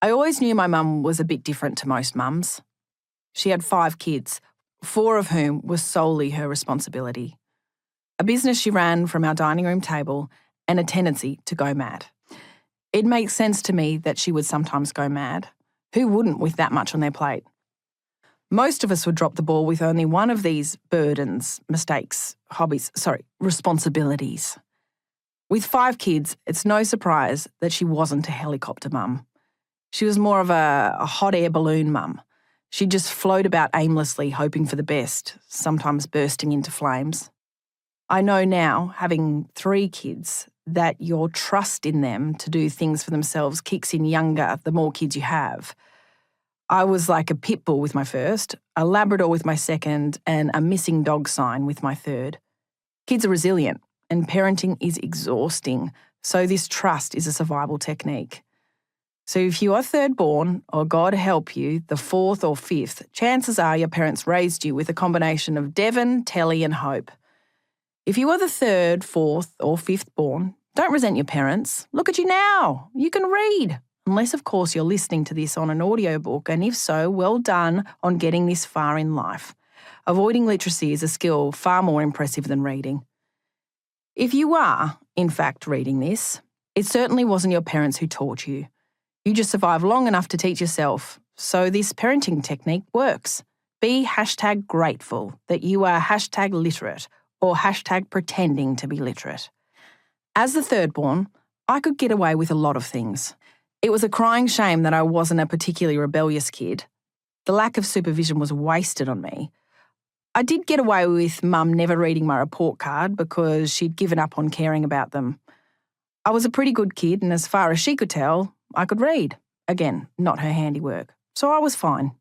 I always knew my mum was a bit different to most mums. She had 5 kids, 4 of whom were solely her responsibility. A business she ran from our dining room table and a tendency to go mad. It makes sense to me that she would sometimes go mad. Who wouldn't with that much on their plate? Most of us would drop the ball with only one of these burdens, mistakes, responsibilities. With 5 kids, it's no surprise that she wasn't a helicopter mum. She was more of a hot air balloon mum. She'd just float about aimlessly, hoping for the best, sometimes bursting into flames. I know now, having 3 kids, that your trust in them to do things for themselves kicks in younger the more kids you have. I was like a pit bull with my first, a Labrador with my second, and a missing dog sign with my third. Kids are resilient, and parenting is exhausting, so this trust is a survival technique. So if you are third born, or God help you, the 4th or 5th, chances are your parents raised you with a combination of Devon, Telly and hope. If you are the 3rd, 4th or 5th born, don't resent your parents. Look at you now. You can read. Unless, of course, you're listening to this on an audiobook, and if so, well done on getting this far in life. Avoiding literacy is a skill far more impressive than reading. If you are, in fact, reading this, it certainly wasn't your parents who taught you. You just survived long enough to teach yourself, so this parenting technique works. Be #grateful that you are #literate or #pretending to be literate. As the 3rd born, I could get away with a lot of things. It was a crying shame that I wasn't a particularly rebellious kid. The lack of supervision was wasted on me. I did get away with Mum never reading my report card because she'd given up on caring about them. I was a pretty good kid, and as far as she could tell, I could read. Again, not her handiwork. So I was fine.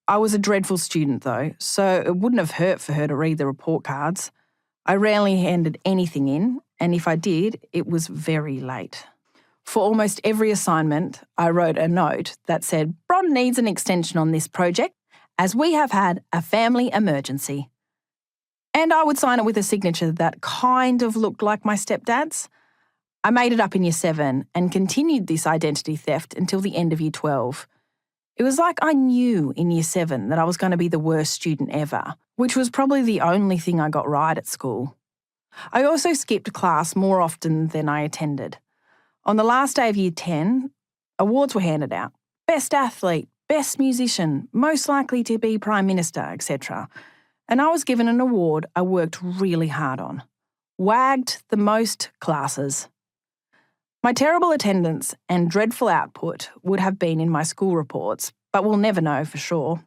I was a dreadful student though, so it wouldn't have hurt for her to read the report cards. I rarely handed anything in, and if I did, it was very late. For almost every assignment, I wrote a note that said, Bron needs an extension on this project, as we have had a family emergency. And I would sign it with a signature that kind of looked like my stepdad's. I made it up in Year 7 and continued this identity theft until the end of Year 12. It was like I knew in Year 7 that I was going to be the worst student ever, which was probably the only thing I got right at school. I also skipped class more often than I attended. On the last day of Year 10, awards were handed out. Best athlete, best musician, most likely to be Prime Minister, etc. And I was given an award I worked really hard on. Wagged the most classes. My terrible attendance and dreadful output would have been in my school reports, but we'll never know for sure.